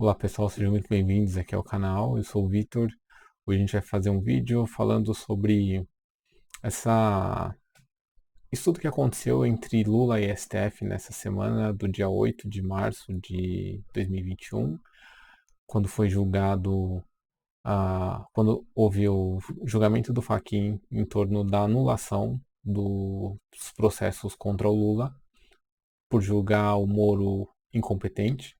Olá pessoal, sejam muito bem-vindos aqui ao canal. Eu sou o Vitor. Hoje a gente vai fazer um vídeo falando sobre essa isso tudo que aconteceu entre Lula e STF nessa semana do dia 8 de março de 2021, quando foi julgado quando houve o julgamento do Fachin em torno da anulação dos processos contra o Lula por julgar o Moro incompetente.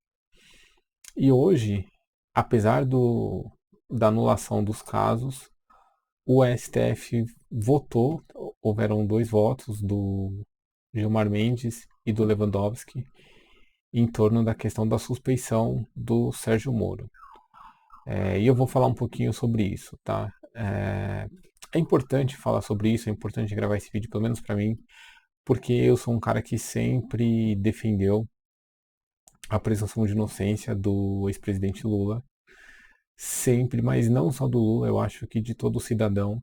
E hoje, apesar da anulação dos casos, o STF votou, houveram dois votos do Gilmar Mendes e do Lewandowski em torno da questão da suspeição do Sérgio Moro. E eu vou falar um pouquinho sobre isso, tá? É importante falar sobre isso, é importante gravar esse vídeo, pelo menos para mim, porque eu sou um cara que sempre defendeu a presunção de inocência do ex-presidente Lula. Sempre, mas não só do Lula, eu acho que de todo cidadão.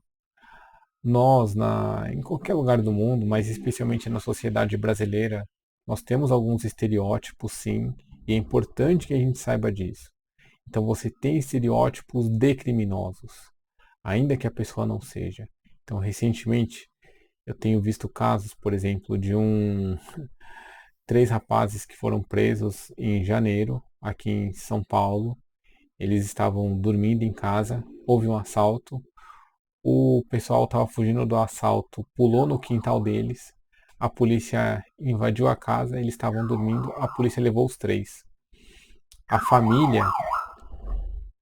Nós, em qualquer lugar do mundo, mas especialmente na sociedade brasileira, nós temos alguns estereótipos, sim, e é importante que a gente saiba disso. Então você tem estereótipos de criminosos, ainda que a pessoa não seja. Então, recentemente, eu tenho visto casos, por exemplo, de três rapazes que foram presos em janeiro, aqui em São Paulo. Eles estavam dormindo em casa, houve um assalto, o pessoal estava fugindo do assalto, pulou no quintal deles, a polícia invadiu a casa, eles estavam dormindo, a polícia levou os três. A família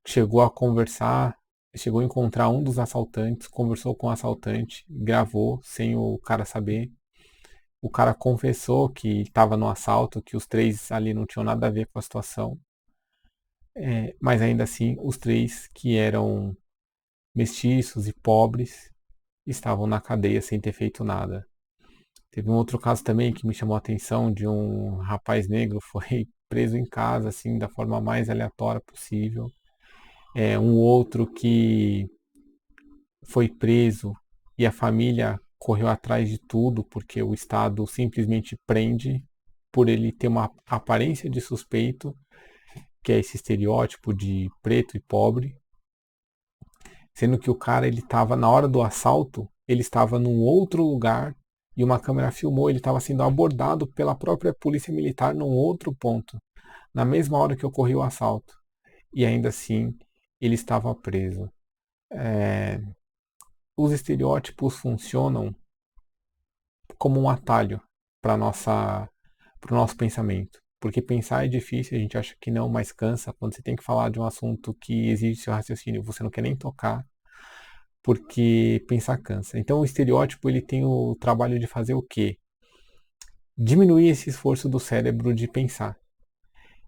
chegou a conversar, chegou a encontrar um dos assaltantes, conversou com o assaltante, gravou sem o cara saber. O cara confessou que estava no assalto, que os três ali não tinham nada a ver com a situação. Mas ainda assim, os três que eram mestiços e pobres estavam na cadeia sem ter feito nada. Teve um outro caso também que me chamou a atenção de um rapaz negro foi preso em casa assim da forma mais aleatória possível. Um outro que foi preso e a família correu atrás de tudo porque o Estado simplesmente prende por ele ter uma aparência de suspeito, que é esse estereótipo de preto e pobre, sendo que o cara ele estava na hora do assalto, ele estava num outro lugar e uma câmera filmou, ele estava sendo abordado pela própria polícia militar num outro ponto, na mesma hora que ocorreu o assalto. E ainda assim, ele estava preso. É, os estereótipos funcionam como um atalho para nossa para o nosso pensamento. Porque pensar é difícil, a gente acha que não, mas cansa quando você tem que falar de um assunto que exige seu raciocínio, você não quer nem tocar, porque pensar cansa. Então o estereótipo ele tem o trabalho de fazer o quê? Diminuir esse esforço do cérebro de pensar.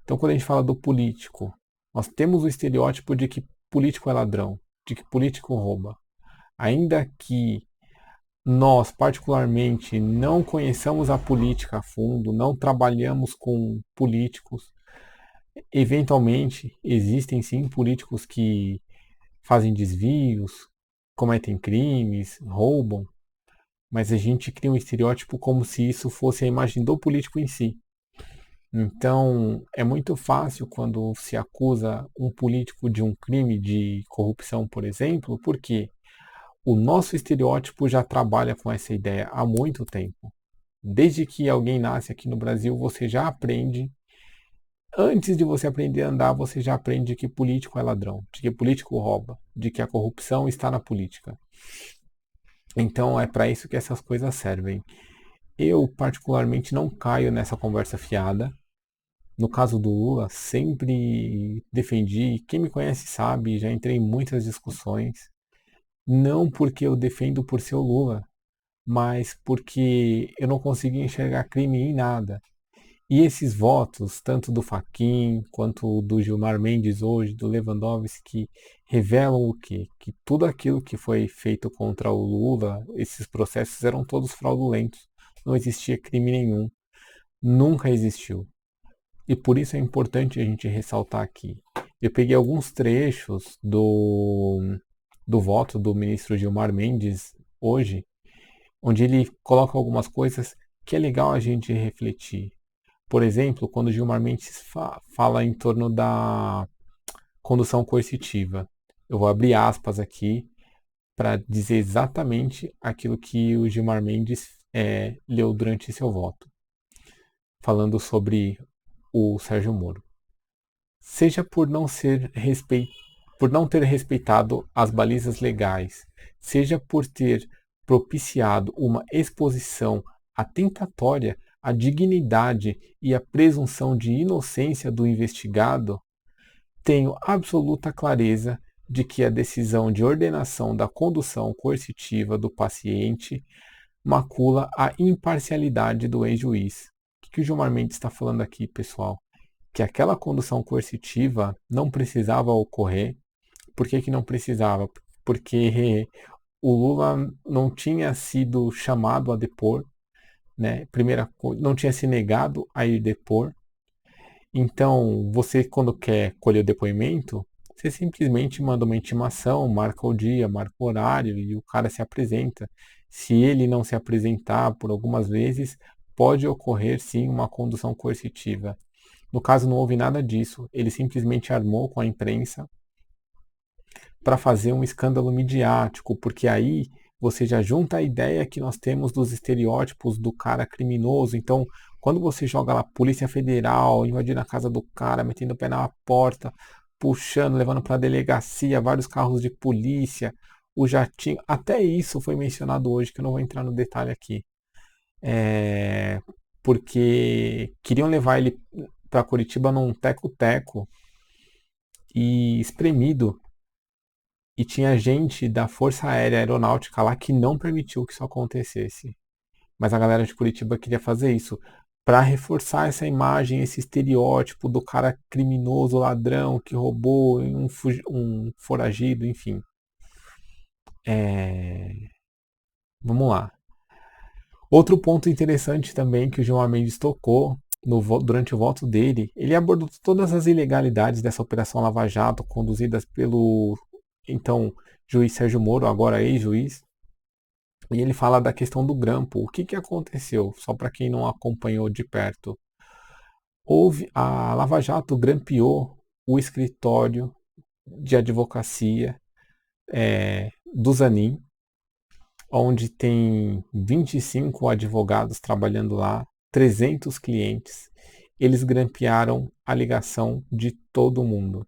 Então quando a gente fala do político, nós temos o estereótipo de que político é ladrão, de que político rouba. Ainda que nós, particularmente, não conheçamos a política a fundo, não trabalhamos com políticos, eventualmente existem sim políticos que fazem desvios, cometem crimes, roubam, mas a gente cria um estereótipo como se isso fosse a imagem do político em si. Então, é muito fácil quando se acusa um político de um crime de corrupção, por exemplo, porque o nosso estereótipo já trabalha com essa ideia há muito tempo. Desde que alguém nasce aqui no Brasil, você já aprende. Antes de você aprender a andar, você já aprende que político é ladrão, de que político rouba, de que a corrupção está na política. Então é para isso que essas coisas servem. Eu, particularmente, não caio nessa conversa fiada. No caso do Lula, sempre defendi. Quem me conhece sabe, já entrei em muitas discussões. Não porque eu defendo por ser o Lula, mas porque eu não consegui enxergar crime em nada. E esses votos, tanto do Fachin quanto do Gilmar Mendes hoje, do Lewandowski, revelam o quê? Que tudo aquilo que foi feito contra o Lula, esses processos eram todos fraudulentos. Não existia crime nenhum. Nunca existiu. E por isso é importante a gente ressaltar aqui. Eu peguei alguns trechos do voto do ministro Gilmar Mendes hoje, onde ele coloca algumas coisas que é legal a gente refletir. Por exemplo, quando Gilmar Mendes fala em torno da condução coercitiva. Eu vou abrir aspas aqui para dizer exatamente aquilo que o Gilmar Mendes leu durante seu voto, falando sobre o Sérgio Moro. Seja por não ter respeitado as balizas legais, seja por ter propiciado uma exposição atentatória à dignidade e à presunção de inocência do investigado, tenho absoluta clareza de que a decisão de ordenação da condução coercitiva do paciente macula a imparcialidade do ex-juiz. O que o Gilmar Mendes está falando aqui, pessoal? Que aquela condução coercitiva não precisava ocorrer. Por que, que não precisava? Porque o Lula não tinha sido chamado a depor, né? Não tinha se negado a ir depor. Então, você quando quer colher o depoimento, você simplesmente manda uma intimação, marca o dia, marca o horário e o cara se apresenta. Se ele não se apresentar por algumas vezes, pode ocorrer sim uma condução coercitiva. No caso, não houve nada disso. Ele simplesmente armou com a imprensa para fazer um escândalo midiático, porque aí você já junta a ideia que nós temos dos estereótipos do cara criminoso. Então, quando você joga lá Polícia Federal, invadindo a casa do cara, metendo o pé na porta, puxando, levando para a delegacia, vários carros de polícia, o jatinho, até isso foi mencionado hoje, que eu não vou entrar no detalhe aqui. Porque queriam levar ele para Curitiba num teco-teco e espremido. E tinha gente da Força Aérea Aeronáutica lá que não permitiu que isso acontecesse. Mas a galera de Curitiba queria fazer isso para reforçar essa imagem, esse estereótipo do cara criminoso, ladrão, que roubou, um foragido, enfim. Vamos lá. Outro ponto interessante também que o Gilmar Mendes tocou durante o voto dele, ele abordou todas as ilegalidades dessa Operação Lava Jato, conduzidas pelo então juiz Sérgio Moro, agora ex-juiz, e ele fala da questão do grampo. O que, que aconteceu? Só para quem não acompanhou de perto. A Lava Jato grampeou o escritório de advocacia do Zanin, onde tem 25 advogados trabalhando lá, 300 clientes. Eles grampearam a ligação de todo mundo.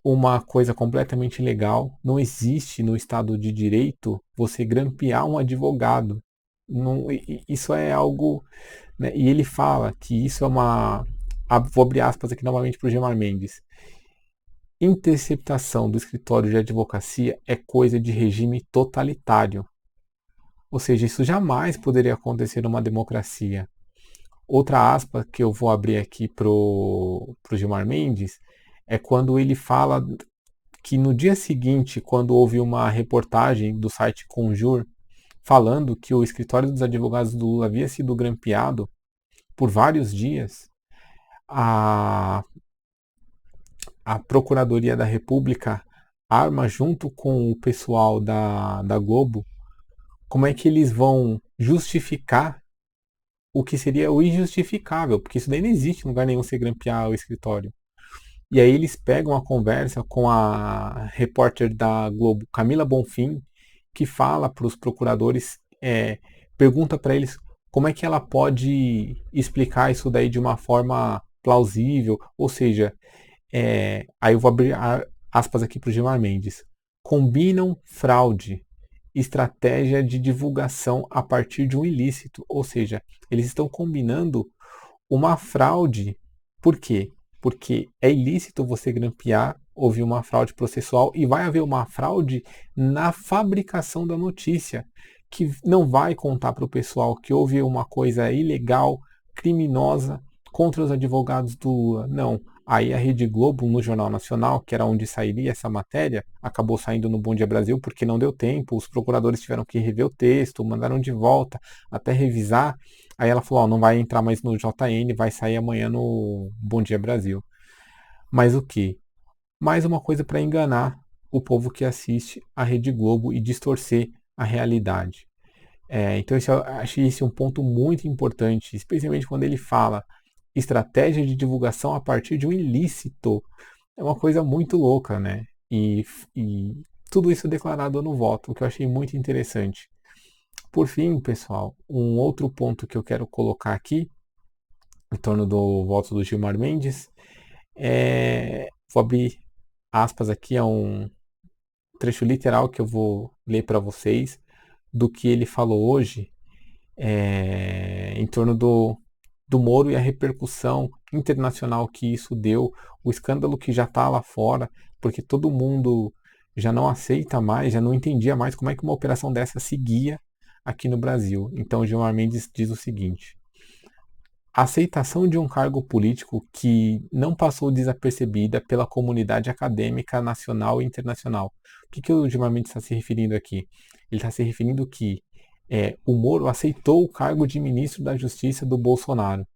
Uma coisa completamente ilegal. Não existe no Estado de Direito você grampear um advogado. Não, isso é algo. Né? E ele fala que isso é uma. Vou abrir aspas aqui novamente para o Gilmar Mendes. Interceptação do escritório de advocacia é coisa de regime totalitário. Ou seja, isso jamais poderia acontecer numa democracia. Outra aspa que eu vou abrir aqui pro Gilmar Mendes é quando ele fala que no dia seguinte, quando houve uma reportagem do site Conjur falando que o escritório dos advogados do Lula havia sido grampeado por vários dias, a Procuradoria da República arma junto com o pessoal da Globo como é que eles vão justificar o que seria o injustificável, porque isso daí não existe em lugar nenhum você grampear o escritório. E aí eles pegam a conversa com a repórter da Globo, Camila Bonfim, que fala para os procuradores, pergunta para eles como é que ela pode explicar isso daí de uma forma plausível, ou seja, aí eu vou abrir aspas aqui para o Gilmar Mendes. Combinam fraude, estratégia de divulgação a partir de um ilícito, ou seja, eles estão combinando uma fraude. Por quê? Porque é ilícito você grampear, houve uma fraude processual e vai haver uma fraude na fabricação da notícia, que não vai contar para o pessoal que houve uma coisa ilegal, criminosa contra os advogados do Lula. Não. Aí a Rede Globo, no Jornal Nacional, que era onde sairia essa matéria, acabou saindo no Bom Dia Brasil porque não deu tempo, os procuradores tiveram que rever o texto, mandaram de volta, até revisar. Aí ela falou, não vai entrar mais no JN, vai sair amanhã no Bom Dia Brasil. Mas o que? Mais uma coisa para enganar o povo que assiste a Rede Globo e distorcer a realidade. Então eu achei esse um ponto muito importante, especialmente quando ele fala estratégia de divulgação a partir de um ilícito. É uma coisa muito louca, né? E tudo isso declarado no voto, o que eu achei muito interessante. Por fim, pessoal, um outro ponto que eu quero colocar aqui, em torno do voto do Gilmar Mendes, vou abrir aspas aqui, é um trecho literal que eu vou ler para vocês do que ele falou hoje em torno do Moro e a repercussão internacional que isso deu, o escândalo que já está lá fora, porque todo mundo já não aceita mais, já não entendia mais como é que uma operação dessa seguia aqui no Brasil. Então, o Gilmar Mendes diz o seguinte: a aceitação de um cargo político que não passou desapercebida pela comunidade acadêmica nacional e internacional. O que o Gilmar Mendes está se referindo aqui? Ele está se referindo que o Moro aceitou o cargo de ministro da Justiça do Bolsonaro.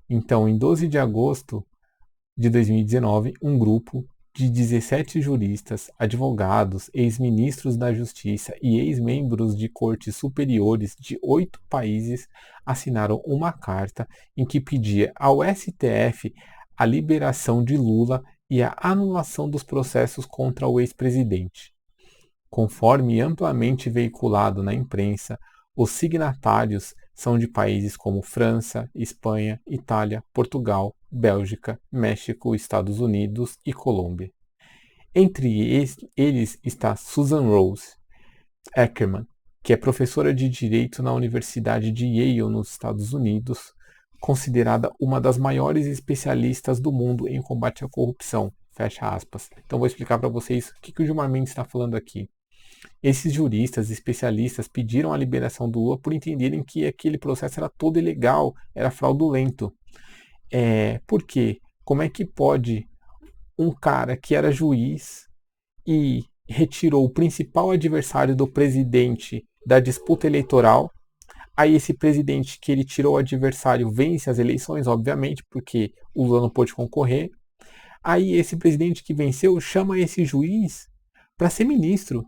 Então, em 12 de agosto de 2019, um grupo de 17 juristas, advogados, ex-ministros da Justiça e ex-membros de cortes superiores de 8 países assinaram uma carta em que pedia ao STF a liberação de Lula e a anulação dos processos contra o ex-presidente. Conforme amplamente veiculado na imprensa, os signatários são de países como França, Espanha, Itália, Portugal, Bélgica, México, Estados Unidos e Colômbia. Entre eles está Susan Rose Ackerman, que é professora de Direito na Universidade de Yale, nos Estados Unidos, considerada uma das maiores especialistas do mundo em combate à corrupção. Fecha aspas. Então vou explicar para vocês o que o Gilmar Mendes está falando aqui. Esses juristas especialistas pediram a liberação do Lula por entenderem que aquele processo era todo ilegal, era fraudulento. Por quê? Como é que pode um cara que era juiz e retirou o principal adversário do presidente da disputa eleitoral, aí esse presidente que ele tirou o adversário vence as eleições, obviamente, porque o Lula não pôde concorrer, aí esse presidente que venceu chama esse juiz para ser ministro.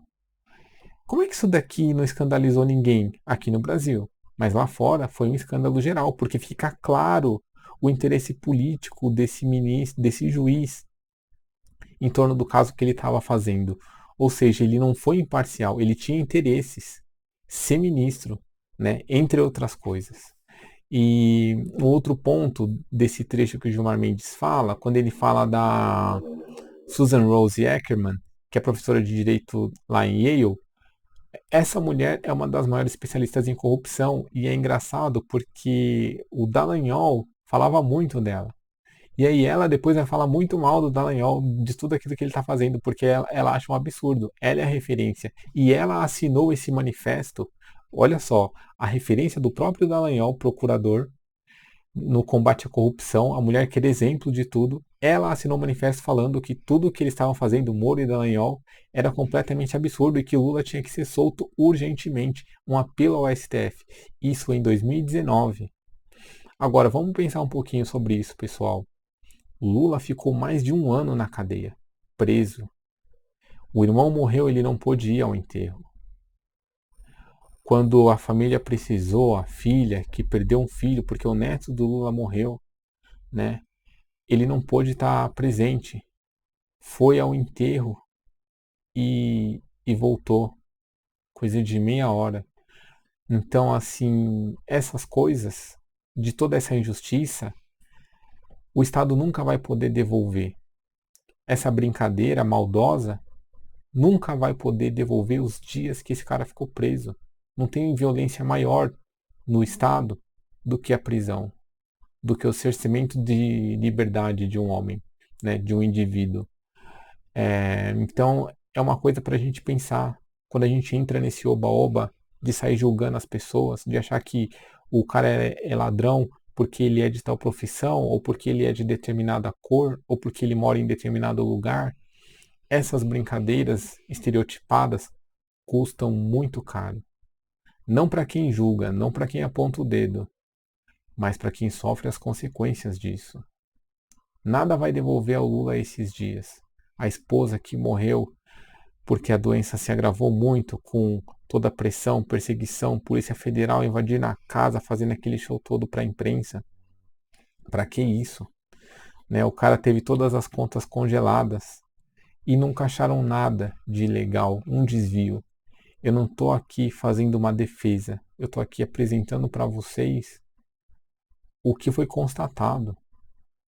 Como é que isso daqui não escandalizou ninguém aqui no Brasil? Mas lá fora foi um escândalo geral, porque fica claro o interesse político desse ministro, desse juiz, em torno do caso que ele estava fazendo. Ou seja, ele não foi imparcial, ele tinha interesses. Ser ministro, né? Entre outras coisas. E um outro ponto desse trecho que o Gilmar Mendes fala, quando ele fala da Susan Rose Ackerman, que é professora de direito lá em Yale, essa mulher é uma das maiores especialistas em corrupção e é engraçado porque o Dallagnol falava muito dela. E aí ela depois vai falar muito mal do Dallagnol, de tudo aquilo que ele está fazendo, porque ela acha um absurdo. Ela é a referência. E ela assinou esse manifesto. Olha só, a referência do próprio Dallagnol, procurador, no combate à corrupção, a mulher que era exemplo de tudo, ela assinou um manifesto falando que tudo o que eles estavam fazendo, Moro e Dallagnol, era completamente absurdo e que Lula tinha que ser solto urgentemente. Um apelo ao STF. Isso em 2019. Agora, vamos pensar um pouquinho sobre isso, pessoal. Lula ficou mais de um ano na cadeia, preso. O irmão morreu, ele não pôde ir ao enterro. Quando a família precisou, a filha que perdeu um filho porque o neto do Lula morreu, né? Ele não pôde estar presente. Foi ao enterro e voltou, coisa de meia hora. Então, assim, essas coisas, de toda essa injustiça, o Estado nunca vai poder devolver. Essa brincadeira maldosa nunca vai poder devolver os dias que esse cara ficou preso. Não tem violência maior no Estado do que a prisão, do que o cerceamento de liberdade de um homem, né, de um indivíduo. Então, é uma coisa para a gente pensar quando a gente entra nesse oba-oba de sair julgando as pessoas, de achar que o cara é ladrão porque ele é de tal profissão, ou porque ele é de determinada cor, ou porque ele mora em determinado lugar. Essas brincadeiras estereotipadas custam muito caro. Não para quem julga, não para quem aponta o dedo, mas para quem sofre as consequências disso. Nada vai devolver ao Lula esses dias. A esposa que morreu porque a doença se agravou muito com toda a pressão, perseguição, Polícia Federal invadir na casa, fazendo aquele show todo para a imprensa. Para que isso? Né? O cara teve todas as contas congeladas e nunca acharam nada de ilegal, um desvio. Eu não estou aqui fazendo uma defesa, eu estou aqui apresentando para vocês o que foi constatado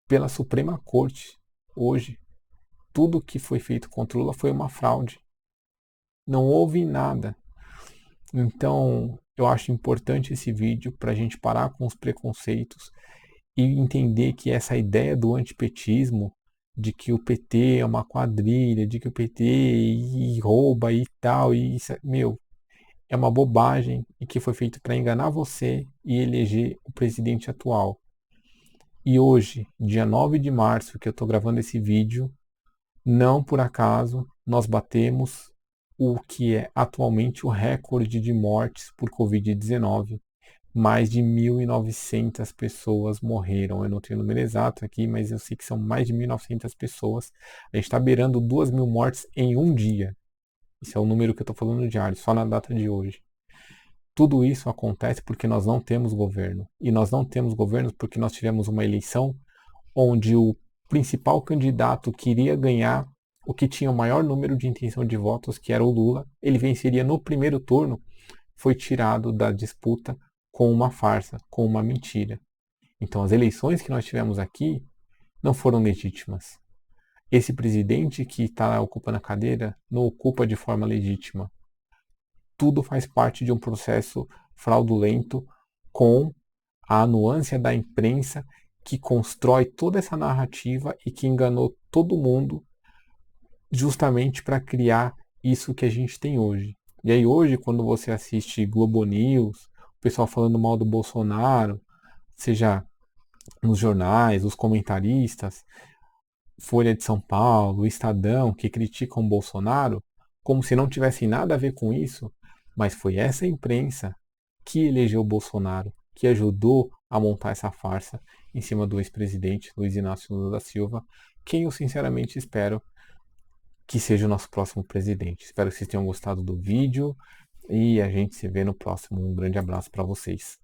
pela Suprema Corte hoje. Tudo que foi feito contra o Lula foi uma fraude. Não houve nada. Então, eu acho importante esse vídeo para a gente parar com os preconceitos e entender que essa ideia do antipetismo, de que o PT é uma quadrilha, de que o PT rouba e tal, e isso, meu, é uma bobagem e que foi feito para enganar você e eleger o presidente atual. E hoje, dia 9 de março, que eu estou gravando esse vídeo, não por acaso nós batemos o que é atualmente o recorde de mortes por Covid-19. Mais de 1.900 pessoas morreram. Eu não tenho o número exato aqui, mas eu sei que são mais de 1.900 pessoas. A gente está beirando 2.000 mortes em um dia. Esse é o número que eu estou falando diário, só na data de hoje. Tudo isso acontece porque nós não temos governo. E nós não temos governo porque nós tivemos uma eleição onde o principal candidato que iria ganhar, o que tinha o maior número de intenção de votos, que era o Lula, ele venceria no primeiro turno, foi tirado da disputa com uma farsa, com uma mentira. Então as eleições que nós tivemos aqui não foram legítimas. Esse presidente que está ocupando a cadeira não ocupa de forma legítima. Tudo faz parte de um processo fraudulento com a anuância da imprensa que constrói toda essa narrativa e que enganou todo mundo justamente para criar isso que a gente tem hoje. E aí hoje, quando você assiste Globo News, o pessoal falando mal do Bolsonaro, seja nos jornais, os comentaristas, Folha de São Paulo, Estadão, que criticam o Bolsonaro, como se não tivessem nada a ver com isso, mas foi essa imprensa que elegeu o Bolsonaro, que ajudou a montar essa farsa em cima do ex-presidente Luiz Inácio Lula da Silva, quem eu sinceramente espero que seja o nosso próximo presidente. Espero que vocês tenham gostado do vídeo e a gente se vê no próximo. Um grande abraço para vocês.